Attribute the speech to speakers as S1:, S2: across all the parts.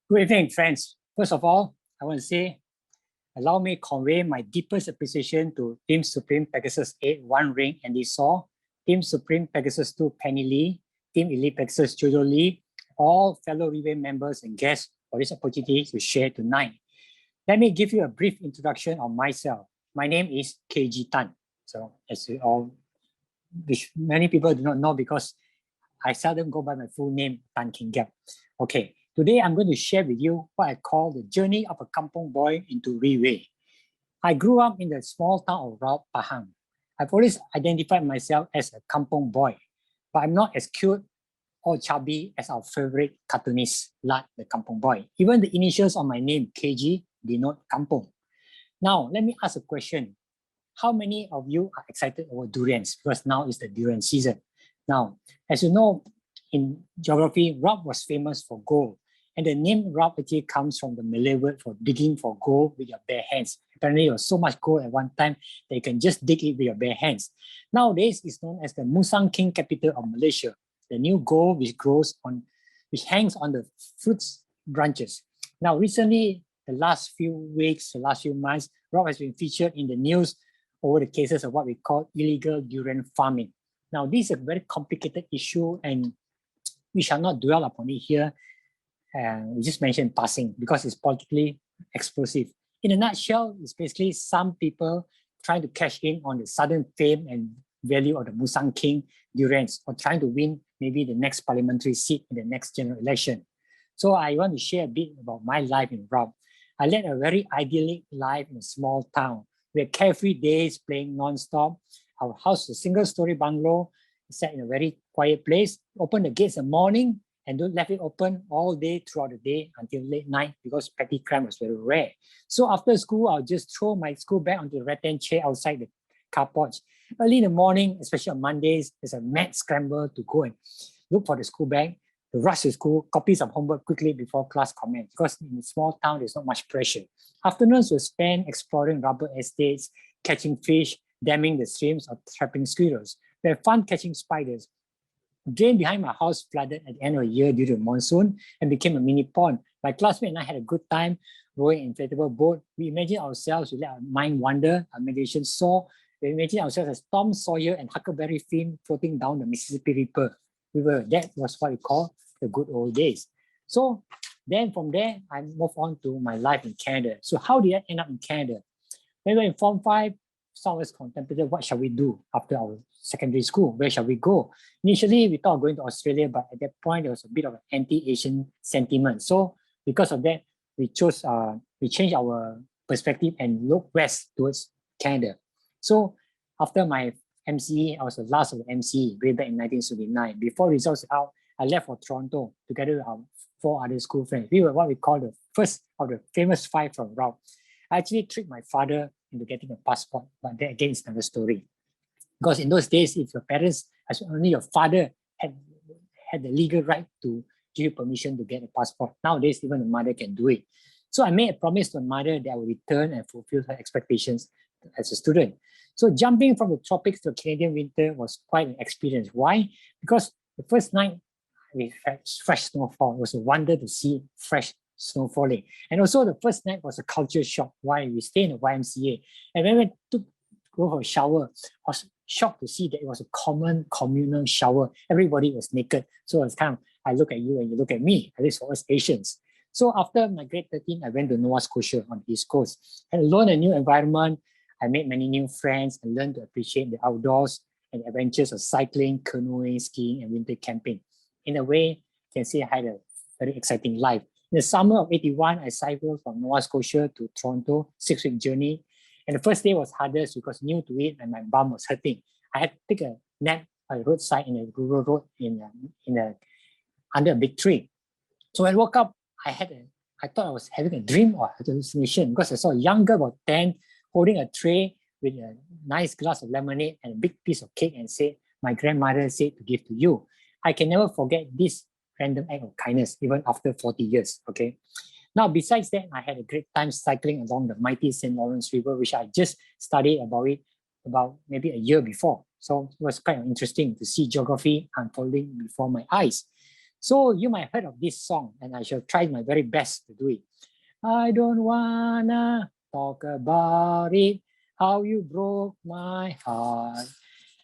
S1: Good evening, friends. First of all, I want to say, allow me to convey my deepest appreciation to Team Supreme Pegasus 8, One Ring, Andy Saw, Team Supreme Pegasus 2, Penny Lee, Team Elite Pegasus, Jojoh Lee, all fellow Relay members and guests for this opportunity to share tonight. Let me give you a brief introduction on myself. My name is KG Tan. So, as you all, which many people do not know because I seldom go by my full name, Tan Keng Giap. Okay, today I'm going to share with you what I call the journey of a kampong boy into Relay. I grew up in the small town of Raub, Pahang. I've always identified myself as a kampong boy, but I'm not as cute or chubby as our favorite cartoonist, Lad the Kampong Boy. Even the initials on my name, KG, denote kampong. Now, let me ask a question. How many of you are excited over durians? Because now is the durian season. Now, as you know, in geography, Raub was famous for gold. And the name Raub actually comes from the Malay word for digging for gold with your bare hands. Apparently, there was so much gold at one time that you can just dig it with your bare hands. Nowadays, it's known as the Musang King capital of Malaysia. The new gold which hangs on the fruits branches. Now, recently, the last few weeks, the last few months, Raub has been featured in the news over the cases of what we call illegal durian farming. Now, this is a very complicated issue and we shall not dwell upon it here. We just mentioned passing because it's politically explosive. In a nutshell, it's basically some people trying to cash in on the sudden fame and value of the Musang King durians or trying to win maybe the next parliamentary seat in the next general election. So I want to share a bit about my life in Raub. I led a very idyllic life in a small town. We had carefree days playing non-stop. Our house was a single-story bungalow set in a very quiet place. Open the gates in the morning and don't left it open all day throughout the day until late night because petty crime was very rare. So after school, I'll just throw my school bag onto the rattan chair outside the car porch. Early in the morning, especially on Mondays, there's a mad scramble to go and look for the school bag, to rush to school, copy some homework quickly before class commences because in a small town, there's not much pressure. Afternoons were spent exploring rubber estates, catching fish, damming the streams, or trapping squirrels. We had fun catching spiders. Drain behind my house flooded at the end of the year due to monsoon and became a mini pond. My classmate and I had a good time rowing an inflatable boat. We imagined ourselves, we let our mind wander, our imagination soar. We imagined ourselves as Tom Sawyer and Huckleberry Finn floating down the Mississippi River. That was what we call the good old days. So then from there, I moved on to my life in Canada. So how did I end up in Canada? When we were in Form 5, some of us contemplated what shall we do after our secondary school? Where shall we go? Initially, we thought of going to Australia, but at that point, there was a bit of an anti-Asian sentiment. So because of that, we changed our perspective and looked west towards Canada. So after my MCE, I was the last of the MCE way back in 1979. Before results out, I left for Toronto together with our 4 other school friends. We were what we call the first of the famous 5 from Raub. I actually tricked my father into getting a passport, but that again is another story. Because in those days, if your parents, only your father had the legal right to give you permission to get a passport. Nowadays, even the mother can do it. So I made a promise to my mother that I would return and fulfill her expectations as a student. So jumping from the tropics to Canadian winter was quite an experience. Why? Because the first night we had fresh snowfall. It was a wonder to see fresh snow falling. And also the first night was a culture shock. Why? We stayed in the YMCA. And when we took go for a shower, I was shocked to see that it was a common communal shower. Everybody was naked. So it's kind of, I look at you and you look at me, at least for us Asians. So after my grade 13, I went to Nova Scotia on the East Coast and learned a new environment. I made many new friends and learned to appreciate the outdoors and adventures of cycling, canoeing, skiing, and winter camping. In a way, you can say I had a very exciting life. In the summer of 81, I cycled from Nova Scotia to Toronto, 6-week journey. And the first day was hardest because new to it and my bum was hurting. I had to take a nap on the roadside in a rural road under a big tree. So when I woke up, I thought I was having a dream or hallucination because I saw a young girl about 10 holding a tray with a nice glass of lemonade and a big piece of cake and said, "My grandmother said to give to you." I can never forget this random act of kindness, even after 40 years, okay? Now, besides that, I had a great time cycling along the mighty St. Lawrence River, which I just studied about maybe a year before. So it was quite interesting to see geography unfolding before my eyes. So you might have heard of this song, and I shall try my very best to do it. I don't wanna talk about it, how you broke my heart.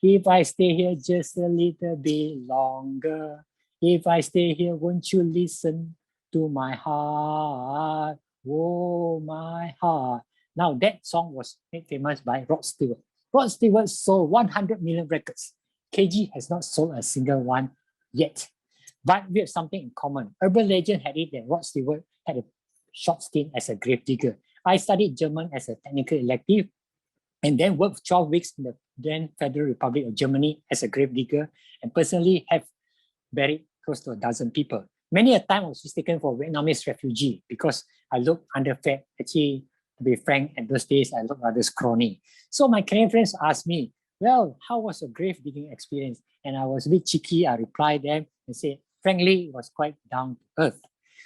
S1: If I stay here just a little bit longer, if I stay here, won't you listen to my heart? Oh, my heart. Now, that song was made famous by Rod Stewart. Rod Stewart sold 100 million records. KG has not sold a single one yet. But we have something in common. Urban legend had it that Rod Stewart had a short stint as a gravedigger. I studied German as a technical elective and then worked 12 weeks in the then Federal Republic of Germany as a gravedigger and personally have buried close to a dozen people. Many a time I was mistaken for Vietnamese refugee because I looked underfed. Actually, to be frank, at those days, I looked rather scrawny. So my Canadian friends asked me, well, how was your grave digging experience? And I was a bit cheeky. I replied them and said, frankly, it was quite down to earth.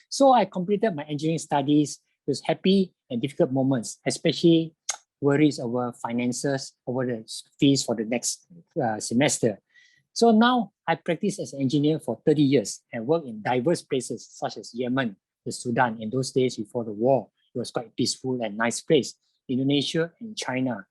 S1: So I completed my engineering studies. It was happy and difficult moments, especially worries over finances, over the fees for the next semester. So now I practice as an engineer for 30 years and work in diverse places such as Yemen, the Sudan. In those days before the war, it was quite peaceful and nice place. Indonesia and China.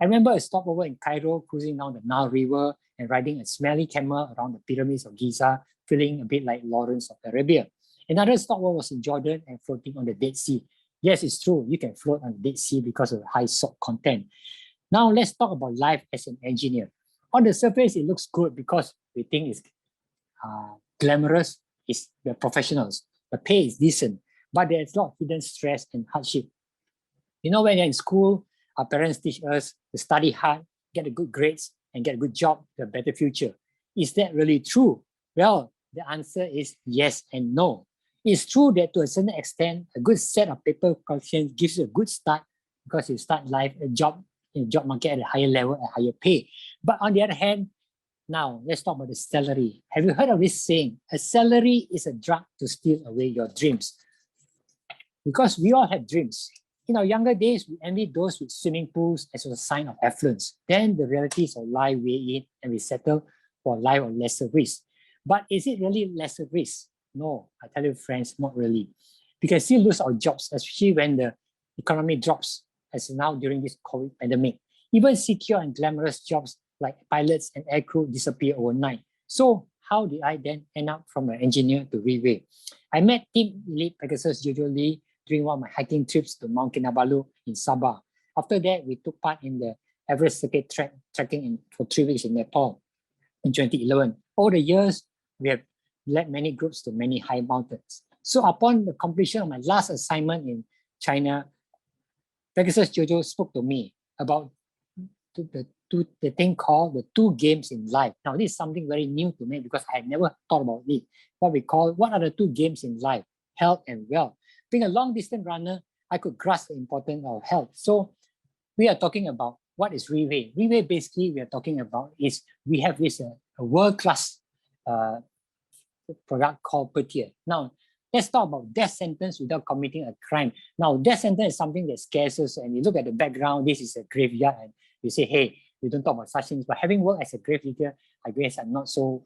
S1: I remember a stopover in Cairo, cruising down the Nile River and riding a smelly camel around the pyramids of Giza, feeling a bit like Lawrence of Arabia. Another stopover was in Jordan and floating on the Dead Sea. Yes, it's true, you can float on the Dead Sea because of the high salt content. Now let's talk about life as an engineer. On the surface, it looks good because we think it's glamorous, it's the professionals. The pay is decent, but there's a lot of hidden stress and hardship. You know, when you're in school, our parents teach us to study hard, get a good grades, and get a good job, a better future. Is that really true? Well, the answer is yes and no. It's true that to a certain extent, a good set of paper qualifications gives you a good start because you start life, a job in the job market at a higher level, a higher pay. But on the other hand, now let's talk about the salary. Have you heard of this saying? A salary is a drug to steal away your dreams. Because we all have dreams. In our younger days, we envy those with swimming pools as a sign of affluence. Then the realities of life weigh in and we settle for a life of lesser risk. But is it really lesser risk? No, I tell you friends, not really. We can still lose our jobs, especially when the economy drops, as now during this COVID pandemic. Even secure and glamorous jobs like pilots and aircrew disappear overnight. So how did I then end up from an engineer to Riway? I met team lead Pegasus Jojoh during one of my hiking trips to Mount Kinabalu in Sabah. After that, we took part in the Everest circuit trekking for 3 weeks in Nepal in 2011. Over the years, we have led many groups to many high mountains. So upon the completion of my last assignment in China, Pegasus Jojoh spoke to me about the thing called the two games in life. Now, this is something very new to me because I had never thought about it. What are the two games in life? Health and wealth. Being a long distance runner, I could grasp the importance of health. So we are talking about what is Riway. Riway basically we are talking about is we have this a world-class product called Petir. Now, let's talk about death sentence without committing a crime. Now, death sentence is something that scares us, and you look at the background, this is a graveyard, and you say, hey, we don't talk about such things. But having worked as a grave digger, I guess I'm not so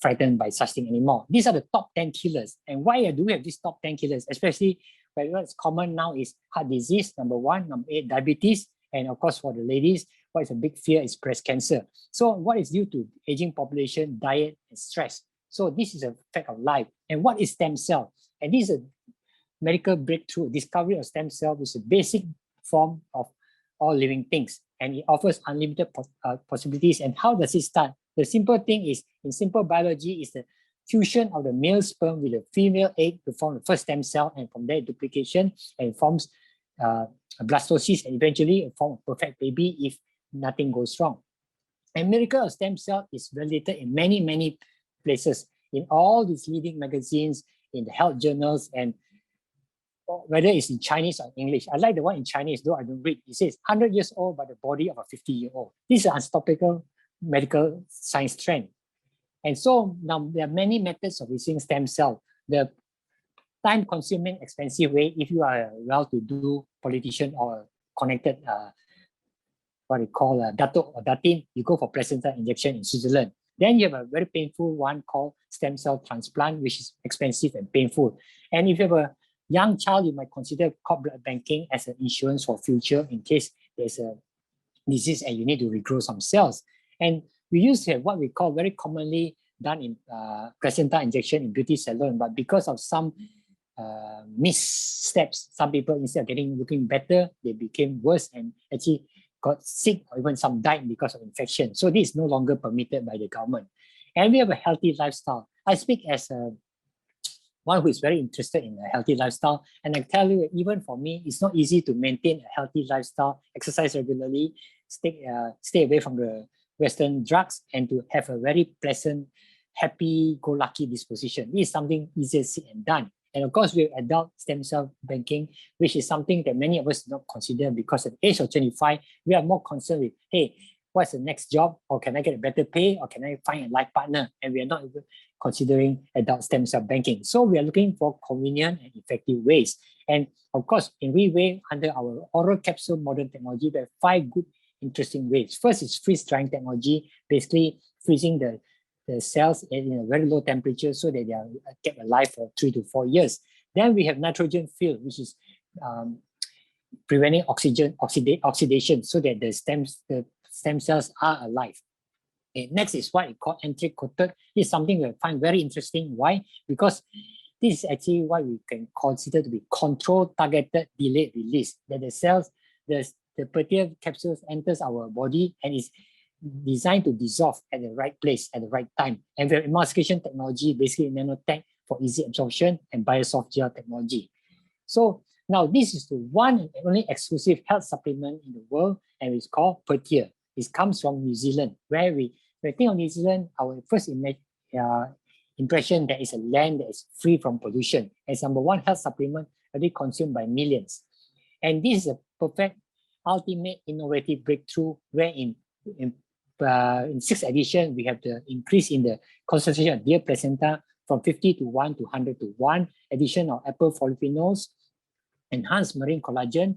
S1: frightened by such thing anymore. These are the top 10 killers. And why do we have these top 10 killers? Especially what's common now is heart disease, number 1, number 8, diabetes, and of course for the ladies, what is a big fear is breast cancer. So what is due to aging population, diet, and stress? So this is a fact of life. And what is stem cell? And this is a medical breakthrough. Discovery of stem cell is a basic form of all living things, and it offers unlimited possibilities. And how does it start? The simple thing is, in simple biology, is the fusion of the male sperm with the female egg to form the first stem cell, and from there duplication, and it forms a blastocyst, and eventually a form of perfect baby if nothing goes wrong. And miracle of stem cell is validated in many, many places, in all these leading magazines, in the health journals, and whether it's in Chinese or English. I like the one in Chinese, though I don't read. It says 100 years old by the body of a 50-year-old. This is an unstoppable medical science trend. And so now there are many methods of using stem cell. The time-consuming, expensive way, if you are a well-to-do politician or connected, what we call Dato or Datin, you go for placenta injection in Switzerland. Then you have a very painful one called stem cell transplant, which is expensive and painful. And if you have a young child, you might consider cord blood banking as an insurance for future in case there's a disease and you need to regrow some cells. And we used to have what we call very commonly done in placenta injection in beauty salon, but because of some missteps, some people instead of looking better, they became worse and actually got sick or even some died because of infection. So this is no longer permitted by the government. And we have a healthy lifestyle. I speak as one who is very interested in a healthy lifestyle. And I tell you, even for me, it's not easy to maintain a healthy lifestyle, exercise regularly, stay away from the Western drugs, and to have a very pleasant, happy-go-lucky disposition. This is something easier said and done. And of course, we have adult stem cell banking, which is something that many of us do not consider because at the age of 25, we are more concerned with, hey, what's the next job? Or can I get a better pay? Or can I find a life partner? And we are not even considering adult stem cell banking. So we are looking for convenient and effective ways. And of course, in WeWay, under our oral capsule modern technology, we have 5 good, interesting ways. First is freeze drying technology, basically freezing the cells in a very low temperature so that they are kept alive for 3 to 4 years. Then we have nitrogen field, which is preventing oxidation so that the stem cells are alive. Okay, next is what we call enteric coated. This is something we find very interesting. Why? Because this is actually what we can consider to be controlled, targeted, delayed release. That the cells, the protein capsules enters our body and is designed to dissolve at the right place at the right time. And we have emulsification technology, basically nanotech for easy absorption, and biosoft gel technology. So now this is the one and only exclusive health supplement in the world, and it's called Pertier. It comes from New Zealand, where when we think of New Zealand, our first impression that is a land that is free from pollution. As number one health supplement already consumed by millions. And this is a perfect, ultimate, innovative breakthrough where in 6th edition, we have the increase in the concentration of deer placenta from 50 to 1 to 100 to 1, addition of apple polyphenols, enhanced marine collagen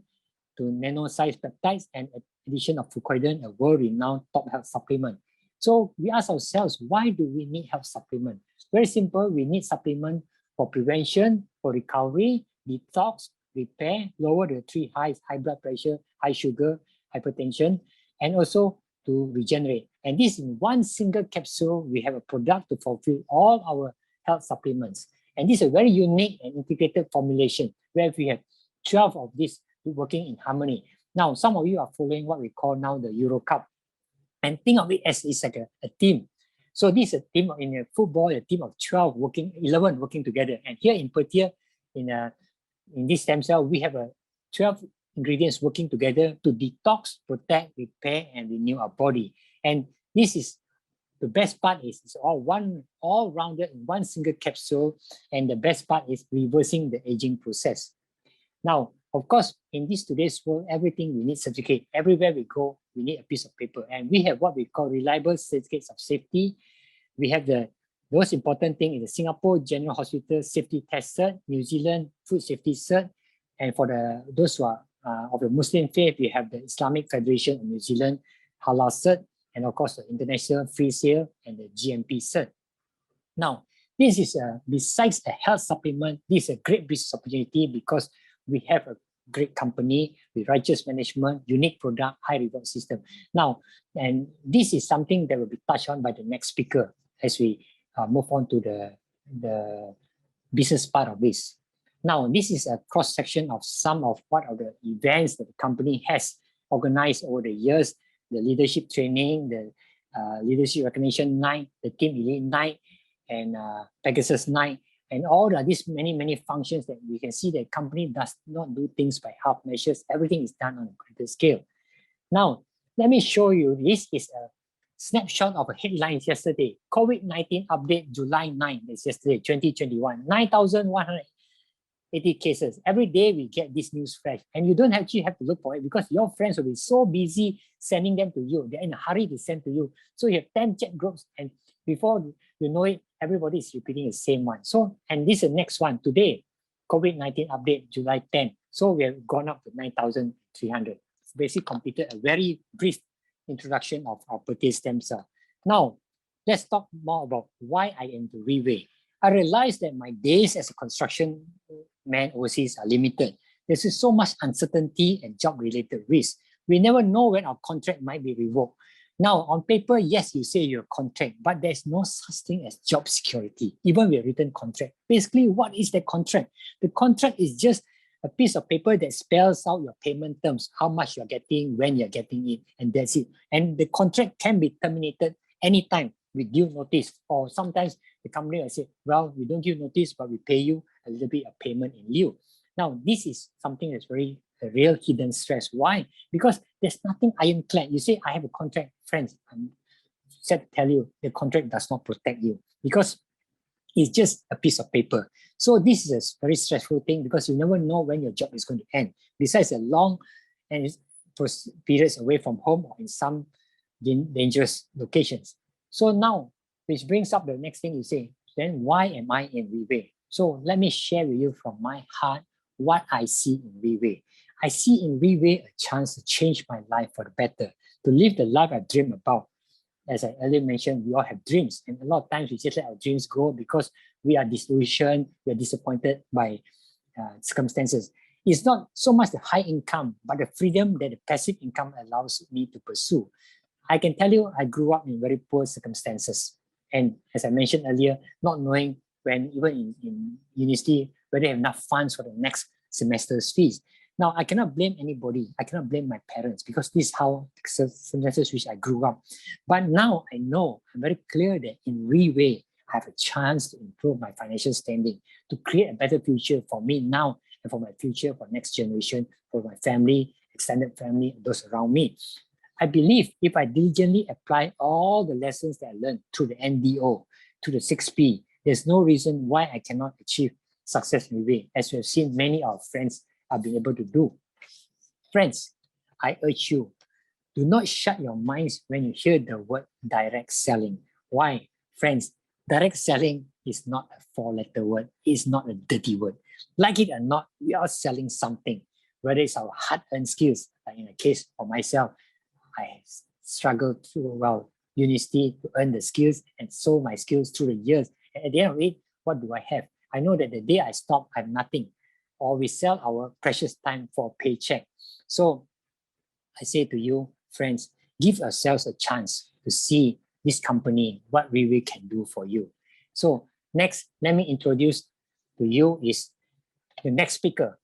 S1: to nano-sized peptides, and addition of fucoidan, a world-renowned top health supplement. So we ask ourselves, why do we need health supplement? Very simple, we need supplement for prevention, for recovery, detox, repair, lower the 3 highs, high blood pressure, high sugar, hypertension, and also to regenerate. And this in one single capsule, we have a product to fulfill all our health supplements. And this is a very unique and integrated formulation where we have 12 of these working in harmony. Now, some of you are following what we call now the Euro Cup. And think of it as it's like a team. So this is a team in a football, a team of 11 working together. And here in Pertier, in this stem cell, we have 12 ingredients working together to detox, protect, repair, and renew our body. And this is the best part is it's all rounded in one single capsule. And the best part is reversing the aging process. Now, of course, in this today's world, everything we need certificate. Everywhere we go, we need a piece of paper. And we have what we call reliable certificates of safety. We have the most important thing is the Singapore General Hospital Safety Test Cert, New Zealand Food Safety Cert. And for those who are of the Muslim faith, we have the Islamic Federation of New Zealand Halal Cert, and of course the International Free Sale and the GMP Cert. Now, this is besides a health supplement, this is a great business opportunity because we have a great company with righteous management, unique product, high reward system. Now, and this is something that will be touched on by the next speaker as we move on to the business part of this. Now, this is a cross-section of some of what are the events that the company has organized over the years, the leadership training, the leadership recognition night, the team elite night, and Pegasus night, and all these many functions that we can see the company does not do things by half measures. Everything is done on a greater scale. Now, let me show you, this is a snapshot of a headlines yesterday. COVID-19 update July 9, that's yesterday, 2021, 9,180 cases. Every day we get this news flash, and you don't actually have to look for it because your friends will be so busy sending them to you. They're in a hurry to send to you. So you have 10 chat groups, and before you know it, everybody is repeating the same one. So, and this is the next one today, COVID-19 update July 10. So we have gone up to 9,300. Basically completed a very brief introduction of our protein stem cell. Now, let's talk more about why I am to Riway. I realized that my days as a construction man overseas are limited. There's so much uncertainty and job-related risk. We never know when our contract might be revoked. Now, on paper, yes, you say your contract, but there's no such thing as job security, even with a written contract. Basically, what is the contract? The contract is just a piece of paper that spells out your payment terms, how much you're getting, when you're getting it, and that's it. And the contract can be terminated anytime with due notice. Or sometimes the company will say, well, we don't give notice, but we pay you a little bit of payment in lieu. Now, this is something that's very a real hidden stress. Why? Because there's nothing ironclad. You say, I have a contract, friends. I'm sad to tell you, the contract does not protect you because it's just a piece of paper. So this is a very stressful thing because you never know when your job is going to end. Besides a long and periods away from home or in some dangerous locations. So now, which brings up the next thing you say, then why am I in Riway? So let me share with you from my heart what I see in Riway. I see in Riway a chance to change my life for the better, to live the life I dream about. As I earlier mentioned, we all have dreams, and a lot of times we just let our dreams go because we are disillusioned, we are disappointed by circumstances. It's not so much the high income, but the freedom that the passive income allows me to pursue. I can tell you, I grew up in very poor circumstances, and as I mentioned earlier, not knowing when even in university whether they have enough funds for the next semester's fees. Now, I cannot blame anybody. I cannot blame my parents because this is how circumstances which I grew up. But now I know, I'm very clear that in Riway, I have a chance to improve my financial standing, to create a better future for me now and for my future, for next generation, for my family, extended family, and those around me. I believe if I diligently apply all the lessons that I learned through the NDO, to the 6P, there's no reason why I cannot achieve success in Riway, as we have seen many of our friends have been able to do. Friends, I urge you, do not shut your minds when you hear the word direct selling. Why? Friends, direct selling is not a four-letter word. It's not a dirty word. Like it or not, we are selling something, whether it's our hard-earned skills. Like in the case of myself, I struggled through, university to earn the skills and sow my skills through the years. And at the end of it, what do I have? I know that the day I stop, I have nothing. Or we sell our precious time for a paycheck. So I say to you, friends, give yourselves a chance to see this company, what we can do for you. So next, let me introduce to you is the next speaker,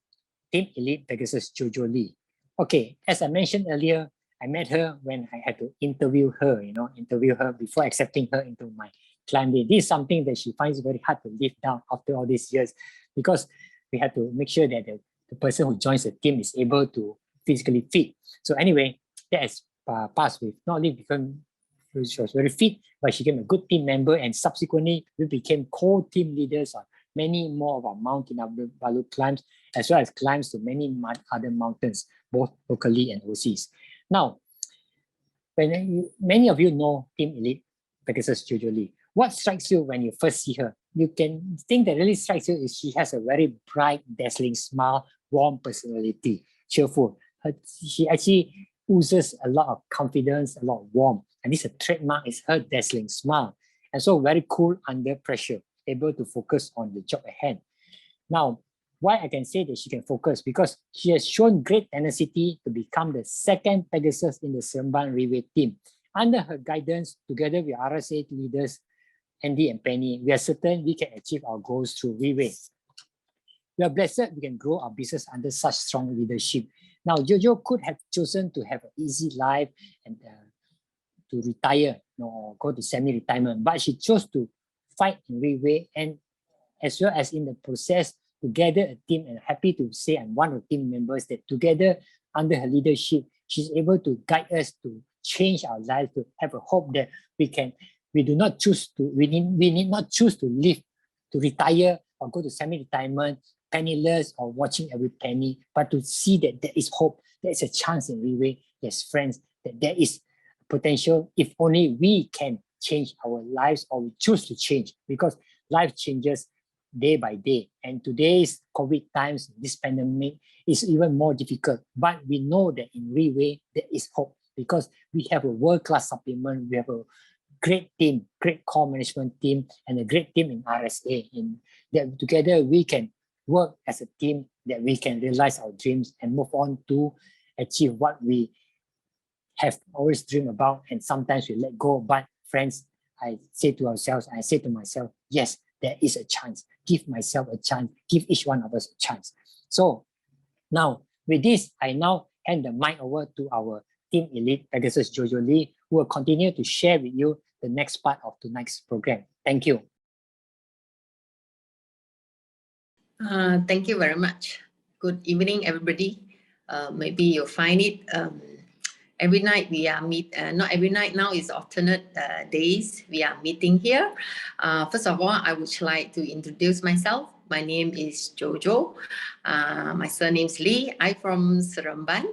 S1: Team Elite Pegasus Jojoh Lee. Okay, as I mentioned earlier, I met her when I had to interview her before accepting her into my climb day. This is something that she finds very hard to live down after all these years because we had to make sure that the person who joins the team is able to physically fit. So anyway, that has passed with not only become, she was very fit, but she became a good team member, and subsequently we became co-team leaders on many more of our Mount Kinabalu climbs, as well as climbs to many other mountains, both locally and overseas. Now, when many of you know Team Elite Pegasus Jojoh Lee, what strikes you when you first see her? You can think that really strikes you is she has a very bright, dazzling smile, warm personality, cheerful. She actually oozes a lot of confidence, a lot of warmth. And this is a trademark, is her dazzling smile. And so very cool under pressure, able to focus on the job at hand. Now, why I can say that she can focus? Because she has shown great tenacity to become the second Pegasus in the Seremban Riway team. Under her guidance, together with RSA leaders, Andy and Penny, we are certain we can achieve our goals through Riway. We are blessed we can grow our business under such strong leadership. Now, Jojoh could have chosen to have an easy life and to retire, or go to semi-retirement, but she chose to fight in Riway, and as well as in the process to gather a team. And happy to say I'm one of the team members that together under her leadership, she's able to guide us to change our lives, to have a hope that we need not choose to live, to retire or go to semi-retirement, penniless or watching every penny, but to see that there is hope, there is a chance in Riway, there's friends, that there is potential if only we can change our lives or we choose to change, because life changes day by day. And today's COVID times, this pandemic is even more difficult. But we know that in Riway, there is hope because we have a world-class supplement, we have a great team, great core management team, and a great team in RSA. In that together we can work as a team, that we can realize our dreams and move on to achieve what we have always dreamed about. And sometimes we let go. But friends, I say to ourselves, I say to myself, yes, there is a chance. Give myself a chance. Give each one of us a chance. So now with this, I now hand the mic over to our Team Elite Pegasus Jojoh Lee, who will continue to share with you the next part of tonight's program. Thank you.
S2: Thank you very much. Good evening, everybody. Maybe you'll find it every night we are not every night now, is alternate days we are meeting here. First of all, I would like to introduce myself. My name is Jojoh. My surname is Lee. I'm from Seremban.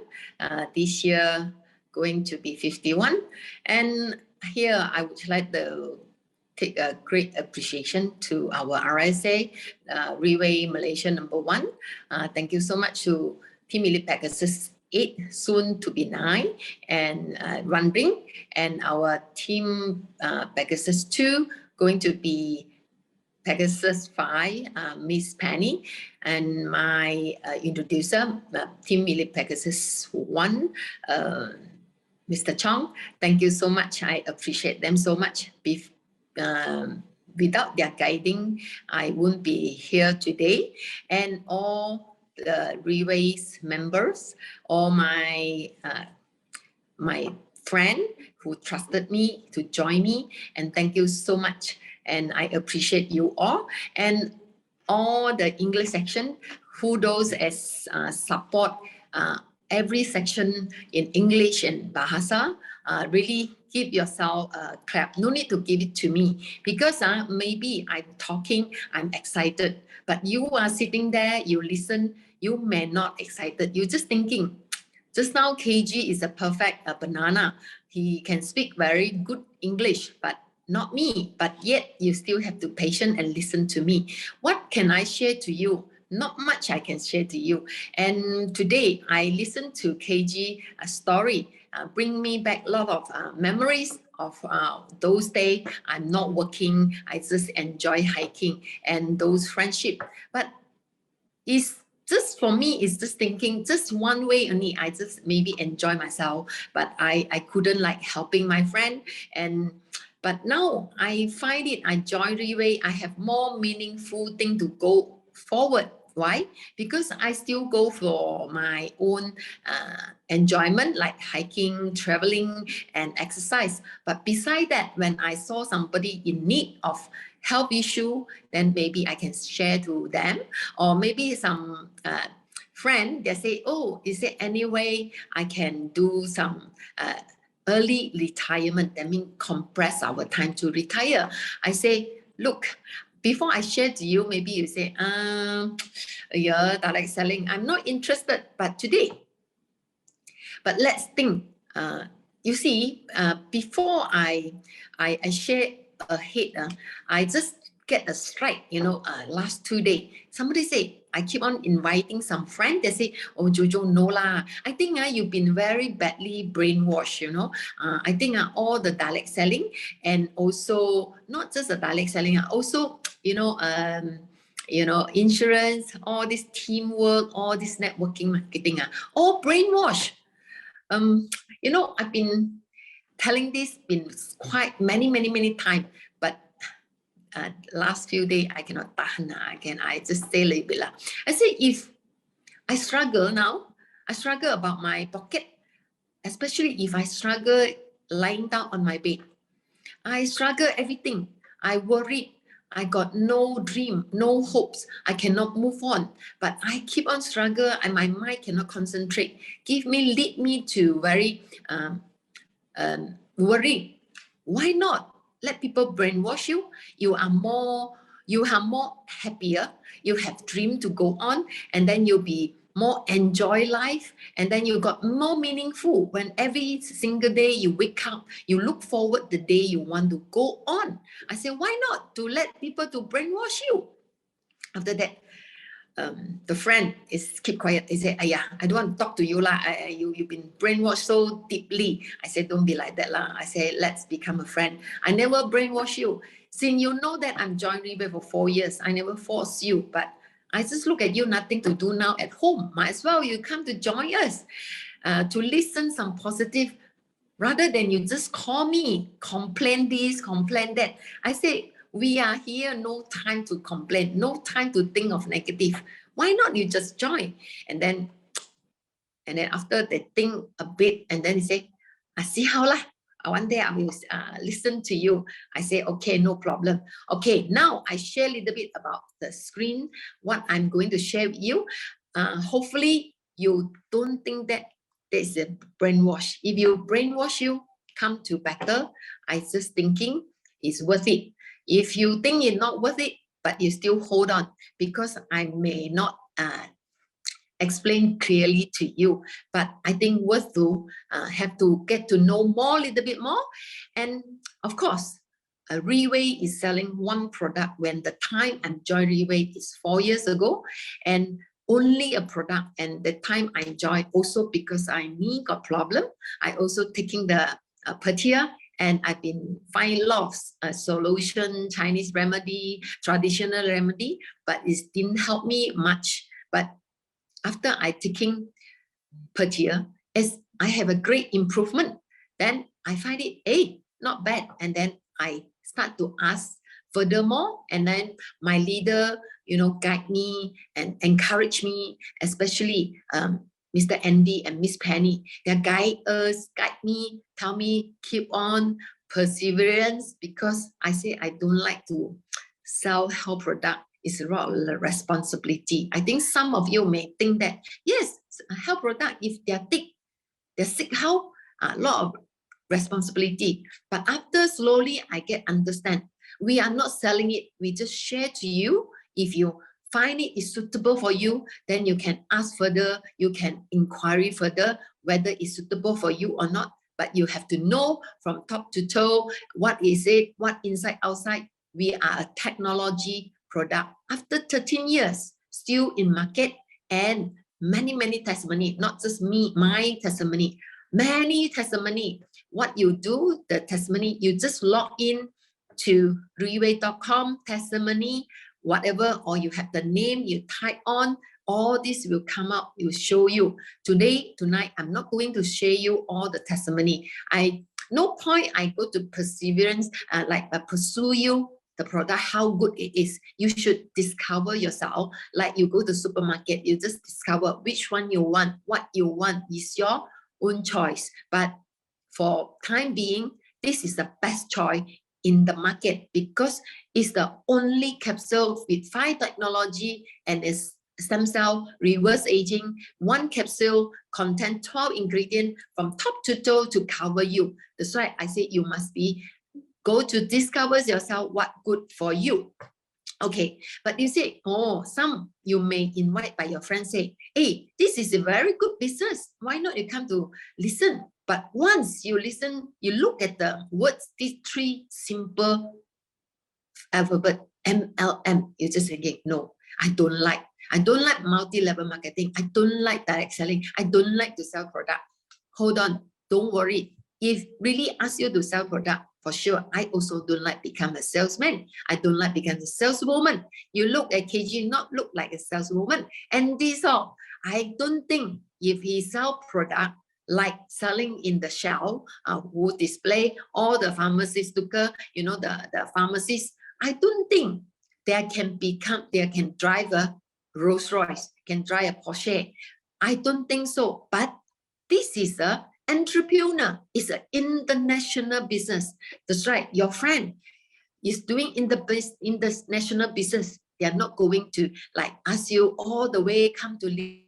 S2: This year going to be 51. And here I would like to take a great appreciation to our RSA, Relay Malaysia #1. Thank you so much to Team Elite Pegasus 8, soon to be 9, and Runring, and our Team Pegasus 2, going to be Pegasus 5, Miss Penny, and my introducer, Team Elite Pegasus 1, Mr. Chong. Thank you so much. I appreciate them so much. Without their guiding, I wouldn't be here today. And all the Relays members, all my my friend who trusted me to join me, and thank you so much. And I appreciate you all, and all the English section who those as support every section in English and Bahasa. Really give yourself a clap. No need to give it to me, because maybe I'm talking, I'm excited, but you are sitting there, you listen, you may not excited. You're just thinking, just now KG is a perfect banana. He can speak very good English, but not me. But yet you still have to patient and listen to me. What can I share to you? Not much I can share to you. And today I listened to KG a story, bring me back a lot of memories of those days I'm not working. I just enjoy hiking and those friendship. But it's just for me, it's just thinking just one way only. I just maybe enjoy myself, but I couldn't like helping my friend. But now I find it, I join Relay, I have more meaningful thing to go forward. Why? Because I still go for my own enjoyment, like hiking, traveling, and exercise. But beside that, when I saw somebody in need of health issue, then maybe I can share to them. Or maybe some friend, they say, oh, is there any way I can do some early retirement? That means compress our time to retire. I say, look, before I share to you, maybe you say, yeah, direct selling, I'm not interested, but today. But let's think, you see, before I share ahead, I just get a strike, last 2 days. Somebody say, I keep on inviting some friends. They say, oh, Jojoh, no lah. I think you've been very badly brainwashed, I think all the direct selling, and also not just the direct selling, also, insurance, all this teamwork, all this networking marketing, all brainwash. I've been telling this been quite many times, but last few days I cannot tahan again. I just say a little bit. I say, if I struggle now, I struggle about my pocket, especially if I struggle lying down on my bed. I struggle everything. I worried. I got no dream, no hopes. I cannot move on. But I keep on struggle and my mind cannot concentrate. Lead me to very worry. Why not? Let people brainwash you. You are more happier. You have dream to go on, and then you'll be more enjoy life, and then you got more meaningful. When every single day you wake up, you look forward the day you want to go on. I say, why not to let people to brainwash you? After that, the friend is keep quiet. He said, "Ayah, I don't want to talk to you lah. You've been brainwashed so deeply." I said, "Don't be like that lah." I said, "Let's become a friend. I never brainwash you. Since you know that I'm joined Rebate for 4 years, I never force you. But I just look at you, nothing to do now at home. Might as well you come to join us to listen some positive, rather than you just call me, complain this, complain that." I say, we are here, no time to complain, no time to think of negative. Why not you just join? And then after they think a bit, and then he say, I see how lah. One day I will listen to you. I say, okay, no problem. Okay, now I share a little bit about the screen, what I'm going to share with you. Hopefully you don't think that there's a brainwash. If you brainwash, you come to better. I just thinking it's worth it. If you think it's not worth it, but you still hold on, because I may not explain clearly to you, but I think worth to have to get to know more, a little bit more. And of course, Reway is selling one product. When the time I joined Reway is 4 years ago, and only a product. And the time I joined, also because I knee got problem, I also taking the Petia, and I've been finding lots of solution, Chinese remedy, traditional remedy, but it didn't help me much. But after I taking Petia, as I have a great improvement, then I find it, hey, not bad. And then I start to ask furthermore, and then my leader, guide me and encourage me, especially Mr. Andy and Miss Penny. They guide us, guide me, tell me, keep on, perseverance, because I say I don't like to sell health product. It's a lot of responsibility. I think some of you may think that, yes, health product, if they're sick, how? A lot of responsibility. But after slowly, I get understand. We are not selling it. We just share to you. If you find it is suitable for you, then you can ask further. You can inquire further whether it's suitable for you or not. But you have to know from top to toe, what is it, what inside, outside. We are a technology product. After 13 years, still in market, and many testimony, not just me, my testimony, many testimony. What you do, the testimony, you just log in to reway.com, testimony, whatever, or you have the name, you type on, all this will come up, will show you. Tonight, I'm not going to share you all the testimony. No point I go to perseverance, pursue you, the product, how good it is. You should discover yourself. Like you go to supermarket, you just discover which one you want. What you want is your own choice. But for time being, this is the best choice in the market, because it's the only capsule with 5 technology, and it's stem cell reverse aging. One capsule contains 12 ingredients from top to toe to cover you. That's why I say you must go to discover yourself what good for you. Okay, but you say, some you may invite by your friends, say, hey, this is a very good business. Why not you come to listen? But once you listen, you look at the words, these 3 simple alphabet, MLM, you just think, no, I don't like multi-level marketing. I don't like direct selling. I don't like to sell product. Hold on, don't worry. If really ask you to sell product, for sure, I also don't like become a salesman. I don't like become a saleswoman. You look at KG, not look like a saleswoman. And this all, I don't think if he sell product like selling in the shelf, who display all the pharmaceutical, the pharmacists, I don't think they can drive a Rolls Royce, can drive a Porsche. I don't think so. But this is a entrepreneur, is an international business. That's right. Your friend is doing in the national business. They are not going to ask you all the way, come to listen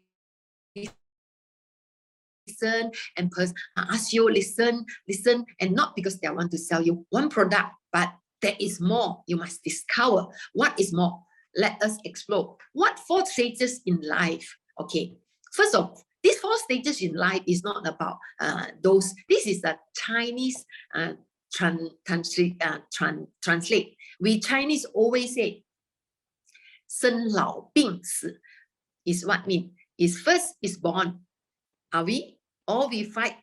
S2: and ask you listen, and not because they want to sell you one product, but there is more. You must discover what is more. Let us explore. What 4 stages in life? Okay, first of all, these 4 stages in life is not about those. This is a Chinese translate. We Chinese always say, 生老病死. is what mean? Is first is born. Are we? Or we fight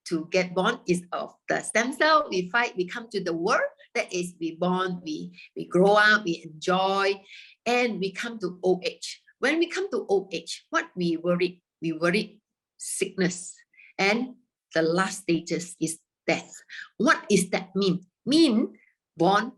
S2: to get born is of the stem cell. We fight, we come to the world. That is, we born, we grow up, we enjoy, and we come to old age. When we come to old age, what we worry? We worry sickness. And the last stages is death. What is that mean? Mean born,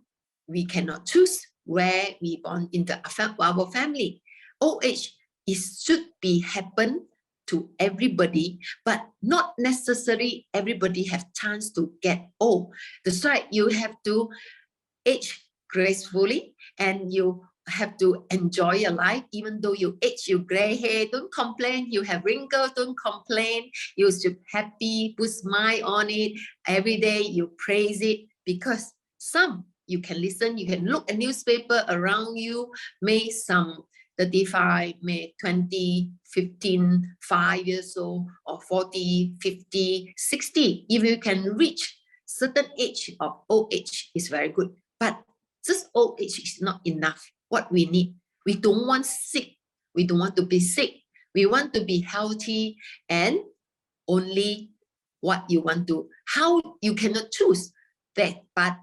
S2: we cannot choose where we born into our family. Old age should be happen to everybody, but not necessarily everybody have chance to get old. That's why you have to age gracefully, and you have to enjoy your life. Even though you age, you gray hair, don't complain. You have wrinkles, don't complain. You should happy, put smile on it. Every day you praise it, because some you can listen, you can look at newspaper around you, may some 35, may 20, 15, 5 years old, or 40, 50, 60. If you can reach certain age of old age, is very good. But just old age is not enough. What we need, we don't want sick. We don't want to be sick. We want to be healthy, and only what you want to, how you cannot choose that, but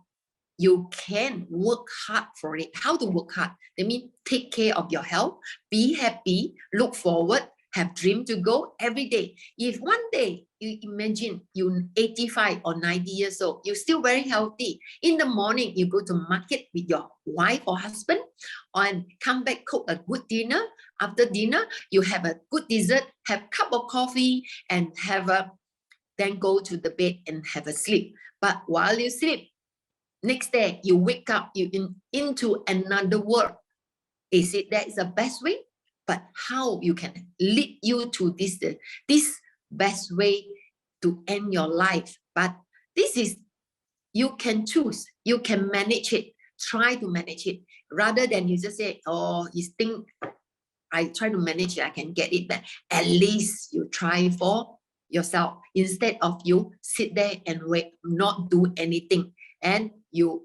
S2: you can work hard for it. How to work hard? That means take care of your health, be happy, look forward, have dream to go every day. If one day you imagine you 85 or 90 years old, you're still very healthy. In the morning, you go to market with your wife or husband, and come back, cook a good dinner. After dinner, you have a good dessert, have a cup of coffee, and then go to the bed and have a sleep. But while you sleep, next day you wake up, you into another world. Is it that is the best way? But how you can lead you to this best way to end your life? But this is, you can choose, you can manage it, try to manage it, rather than you just say, oh, you think I try to manage it, I can get it back. At least you try for yourself, instead of you sit there and wait, not do anything, and you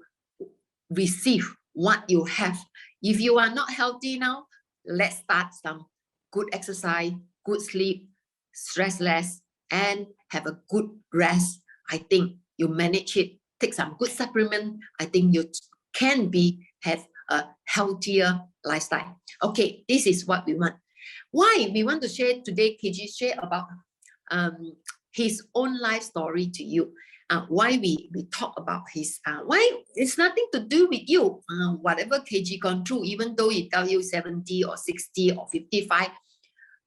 S2: receive what you have. If you are not healthy now, let's start some good exercise, good sleep, stress less, and have a good rest. I think you manage it, take some good supplement. I think you can have a healthier lifestyle. Okay, this is what we want. Why we want to share today, KG share about his own life story to you. Why we talk about his, why it's nothing to do with you. Whatever KG gone through, even though he tell you 70 or 60 or 55,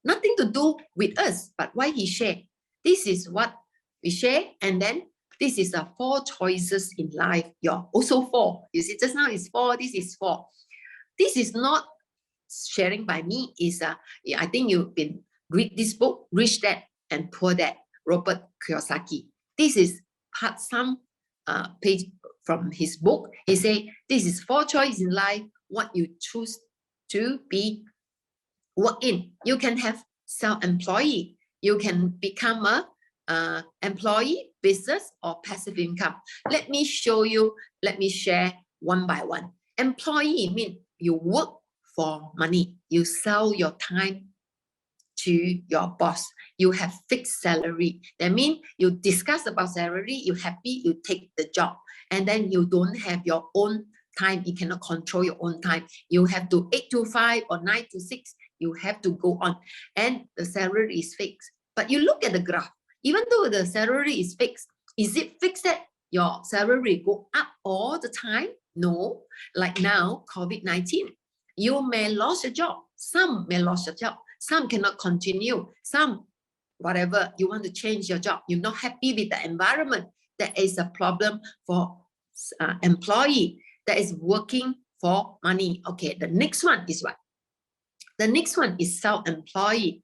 S2: nothing to do with us, but why he share. This is what we share, and then this is the 4 choices in life. You're also 4. You see, just now it's 4, this is 4. This is not sharing by me, is I think you've been read this book, Rich Dad and Poor Dad, Robert Kiyosaki. This is some page from his book. He say, this is 4 choices in life, what you choose to be work in. You can have self-employed, you can become a employee, business, or passive income. Let me show you, let me share one by one. Employee means you work for money, you sell your time to your boss, you have fixed salary. That means you discuss about salary, you happy, you take the job, and then you don't have your own time, you cannot control your own time. You have to 8 to 5 or 9 to 6, you have to go on, and the salary is fixed. But you look at the graph, even though the salary is fixed, is it fixed that your salary go up all the time? No. Like now, COVID-19, you may lose your job. Some may lose your job. Some cannot continue. Some, whatever, you want to change your job. You're not happy with the environment. That is a problem for employee that is working for money. Okay, the next one is what? The next one is self-employed.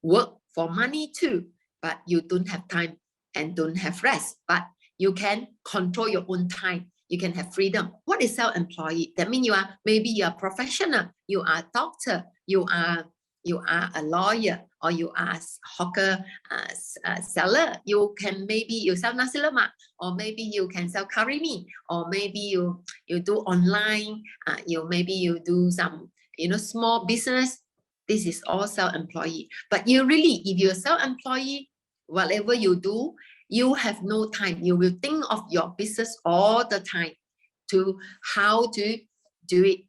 S2: Work for money too, but you don't have time and don't have rest. But you can control your own time. You can have freedom. What is self-employed? That means you are, maybe you are a professional, you are a doctor, you are a lawyer, or you are a hawker seller. You can, maybe you sell nasi lemak, or maybe you can sell curry mee, or maybe you do online, maybe you do some small business. This is all self-employee. But you really, if you're self-employee, whatever you do, you have no time. You will think of your business all the time to how to do it.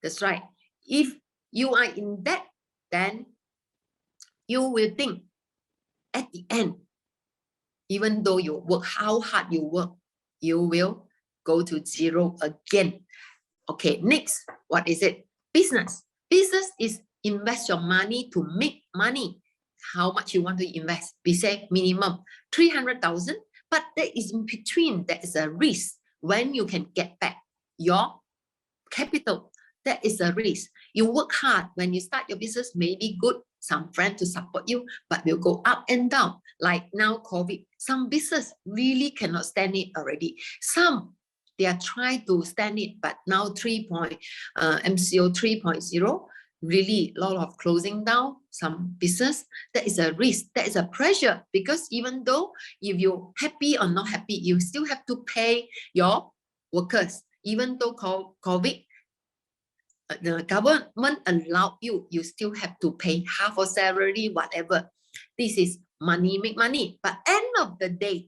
S2: That's right. If you are in debt, then you will think at the end, even though you work, how hard you work, you will go to zero again. Okay, next, what is it? Business. Business is invest your money to make money. How much you want to invest? We say minimum 300,000, but there is in between, there is a risk when you can get back your capital. That is a risk. You work hard when you start your business, maybe good, some friends to support you, but will go up and down. Like now, COVID, some business really cannot stand it already. Some they are trying to stand it, but now MCO 3.0, really a lot of closing down some business. That is a risk, that is a pressure, because even though if you're happy or not happy, you still have to pay your workers. Even though COVID, the government allowed you, you still have to pay half of salary, whatever. This is money, make money. But end of the day,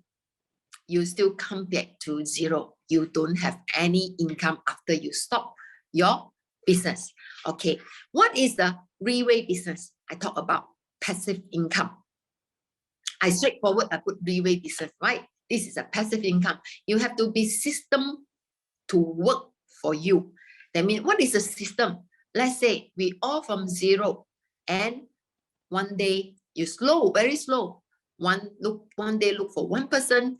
S2: you still come back to zero. You don't have any income after you stop your business. Okay, what is the three-way business? I talk about passive income. I straightforward, I put three-way business, right? This is a passive income. You have to be system to work for you. That means, what is a system? Let's say we all from zero, and one day you slow, very slow. One day look for 1%,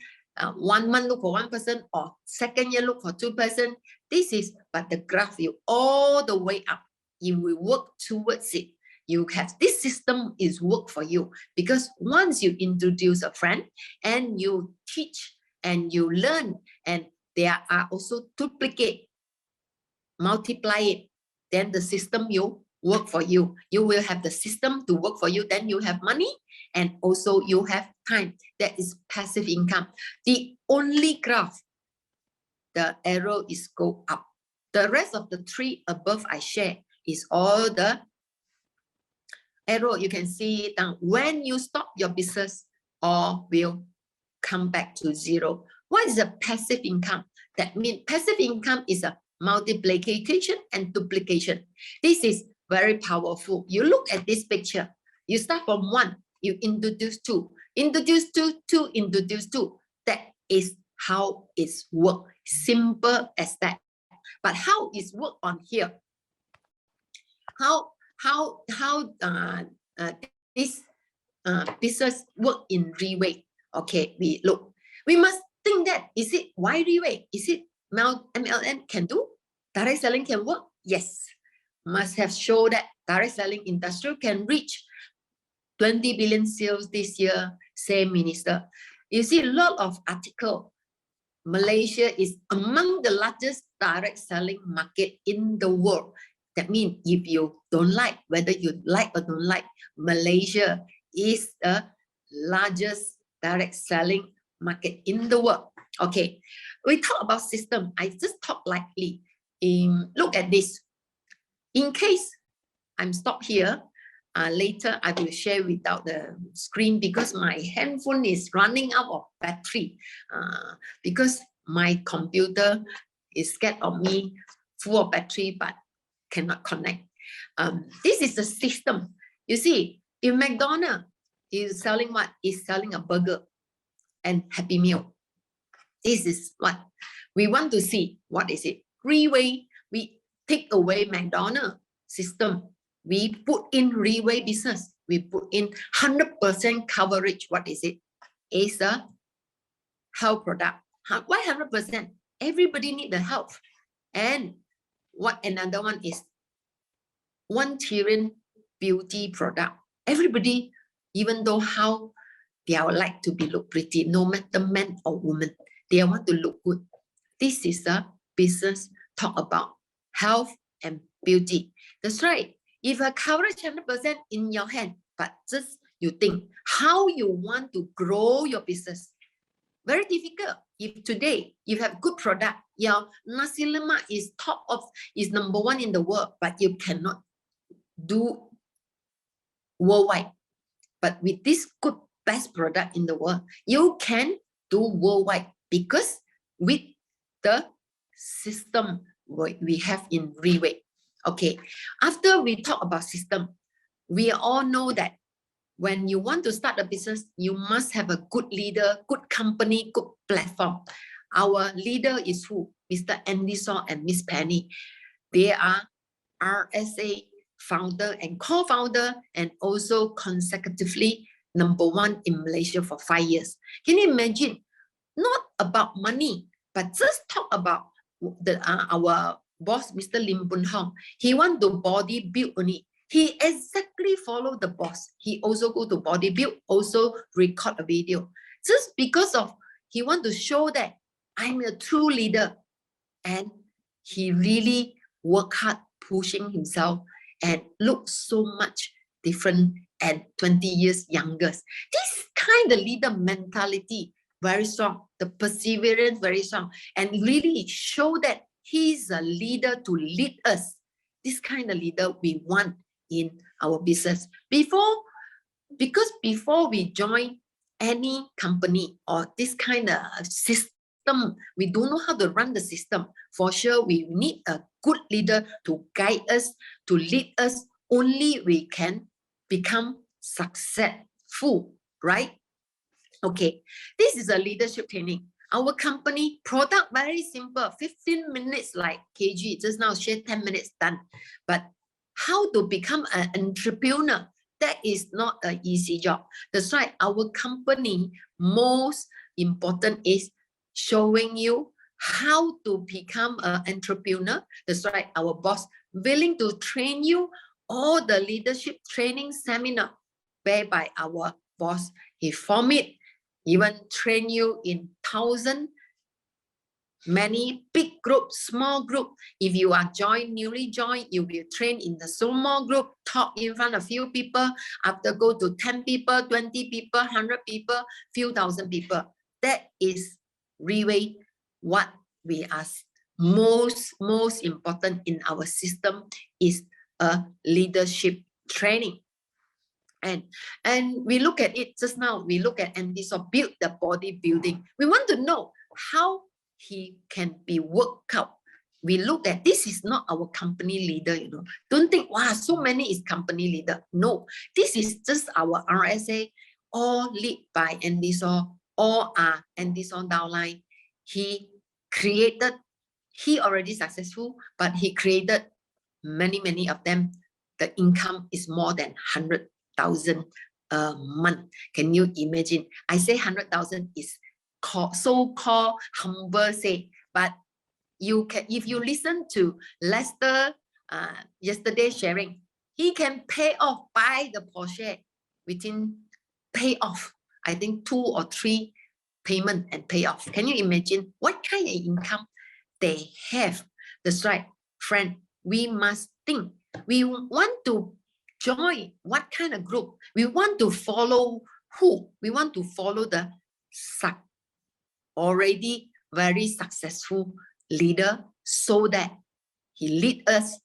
S2: 1 month look for 1%, or second year look for 2%. This is, but the graph you all the way up. You will work towards it. You have this system is work for you, because once you introduce a friend and you teach and you learn, and there are also duplicate, multiply it, then the system will work for you. You will have the system to work for you. Then you have money, and also you have time. That is passive income. The only graph, the arrow is go up. The rest of the three above I share is all the arrow. You can see it down. When you stop your business, or will come back to zero. What is a passive income? That means passive income is a multiplication and duplication. This is very powerful. You look at this picture. You start from 1, you introduce 2, introduce 2, 2, introduce 2. That is how it's work. Simple as that. But how is work on here? How this business work in three-way? Okay, we look. We must think that, is it why three-way? Is it MLM can do? Direct selling can work? Yes. Must have shown that direct selling industrial can reach 20 billion sales this year, same minister. You see a lot of article. Malaysia is among the largest direct selling market in the world. That means if you don't like, whether you like or don't like, Malaysia is the largest direct selling market in the world. Okay, we talk about system. I just talk lightly. Look at this. In case I'm stopped here, later I will share without the screen, because my handphone is running out of battery. Because my computer is scared of me, full of battery, but cannot connect. This is the system. You see, if McDonald's is selling what? Is selling a burger and Happy Meal. This is what we want to see. What is it? Three-way. We take away McDonald's system. We put in three-way business. We put in 100% coverage. What is it? It's a health product. Why 100%? Everybody need the health. And what another one is 1 trillion beauty product. Everybody, even though how they would like to be look pretty, no matter man or woman, they want to look good. This is a business talk about health and beauty. That's right. If a coverage 100% in your hand, but just you think how you want to grow your business. Very difficult. If today you have good product, your nasi lemak is is number 1 in the world, but you cannot do worldwide. But with this good, best product in the world, you can do worldwide because with the system we have in Reway. Okay, after we talk about system, we all know that when you want to start a business, you must have a good leader, good company, good platform. Our leader is who? Mr. Andy Saw and Miss Penny. They are RSA founder and co-founder, and also consecutively #1 in Malaysia for 5 years. Can you imagine? Not about money, but just talk about our boss, Mr. Lim Boon Hong. He want to body build only. He exactly follow the boss. He also go to body build, also record a video. Just because of he want to show that I'm a true leader. And he really work hard pushing himself and look so much different and 20 years younger. This kind of leader mentality, very strong. The perseverance, very strong. And really show that he's a leader to lead us. This kind of leader we want in our business. Because before we join any company or this kind of system, we don't know how to run the system. For sure, we need a good leader to guide us, to lead us. Only we can become successful, right? Okay, this is a leadership training. Our company product very simple, 15 minutes like KG, just now share 10 minutes done. But how to become an entrepreneur, that is not an easy job. That's why our company most important is showing you how to become an entrepreneur. That's why our boss willing to train you all the leadership training seminar whereby our boss, he form it, even train you in 1,000, many big group, small group. If you are newly joined, you will train in the small group, talk in front of few people, after go to 10 people, 20 people, 100 people, few thousand people. That is really what we are most important in our system is a leadership training. And we look at it just now, we look at Andy Saw build the bodybuilding. We want to know how he can be worked out. We look at this is not our company leader, you know. Don't think, wow, so many is company leader. No, this is just our RSA, all lead by Andy Saw, all are Andy Saw downline. He created, he already successful, but he created many of them. The income is more than 100,000 a month. Can you imagine? I say 100,000 is so-called humble say, but you can, if you listen to Lester yesterday sharing, he can pay off, buy the Porsche within pay off, I think 2 or 3 payment and pay off. Can you imagine what kind of income they have? That's right, friend, we must think. We want to join what kind of group? We want to follow who? We want to follow the already very successful leader so that he lead us,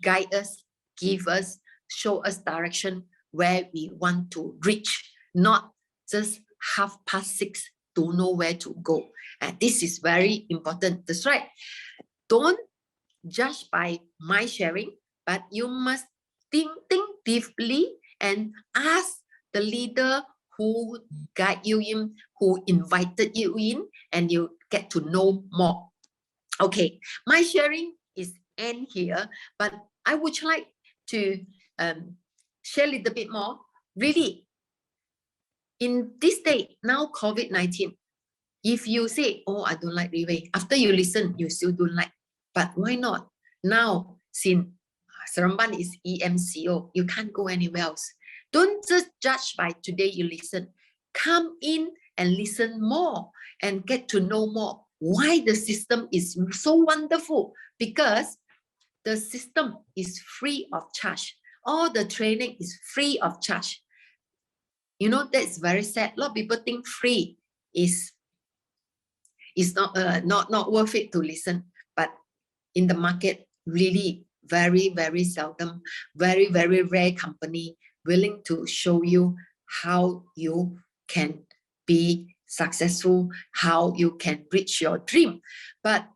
S2: guide us, give us, show us direction where we want to reach, not just 6:30, don't know where to go. And this is very important. That's right. Don't judge by my sharing, but you must think deeply and ask the leader who guide you in, who invited you in, and you get to know more. Okay, my sharing is end here, but I would like to share a little bit more. Really, in this day, now COVID-19, if you say, oh, I don't like Reway, after you listen, you still don't like, but why not? Now, since Seremban is EMCO, you can't go anywhere else. Don't just judge by today you listen. Come in and listen more and get to know more why the system is so wonderful, because the system is free of charge. All the training is free of charge. You know, that's very sad. A lot of people think free is not worth it to listen, but in the market, really very seldom, very rare company willing to show you how you can be successful, how you can reach your dream. But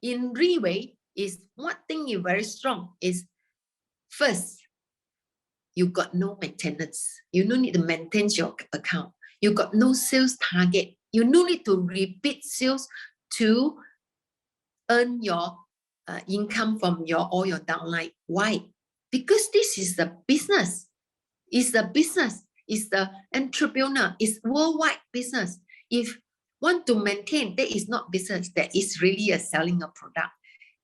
S2: in Reway, is one thing you very strong is first, you got no maintenance. You no need to maintain your account. You got no sales target. You no need to repeat sales to earn your income from all your downline. Why? Because this is the business. It's the business. It's the entrepreneur. It's worldwide business. If want to maintain, that is not business. That is really a selling a product.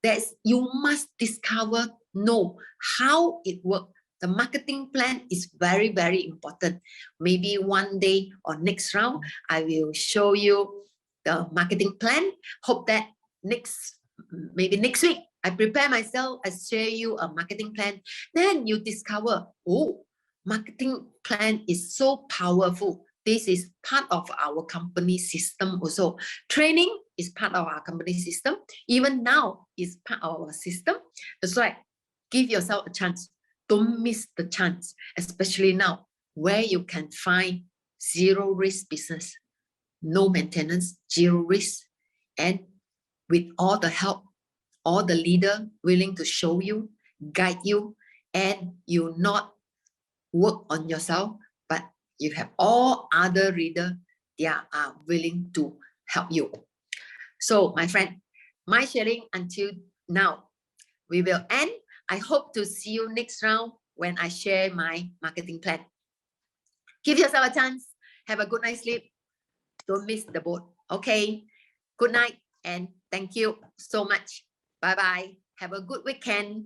S2: That's you must discover, know how it works. The marketing plan is very, very important. Maybe one day or next round, I will show you the marketing plan. Hope that maybe next week, I prepare myself, I share you a marketing plan. Then you discover, oh, marketing plan is so powerful. This is part of our company system also. Training is part of our company system. Even now is part of our system. That's why give yourself a chance. Don't miss the chance, especially now where you can find zero risk business, no maintenance, zero risk, and with all the help, all the leader willing to show you, guide you, and you not work on yourself, but you have all other reader, they are willing to help you. So my friend, my sharing until now, we will end. I hope to see you next round when I share my marketing plan. Give yourself a chance. Have a good night's sleep. Don't miss the boat. Okay. Good night and thank you so much. Bye-bye. Have a good weekend.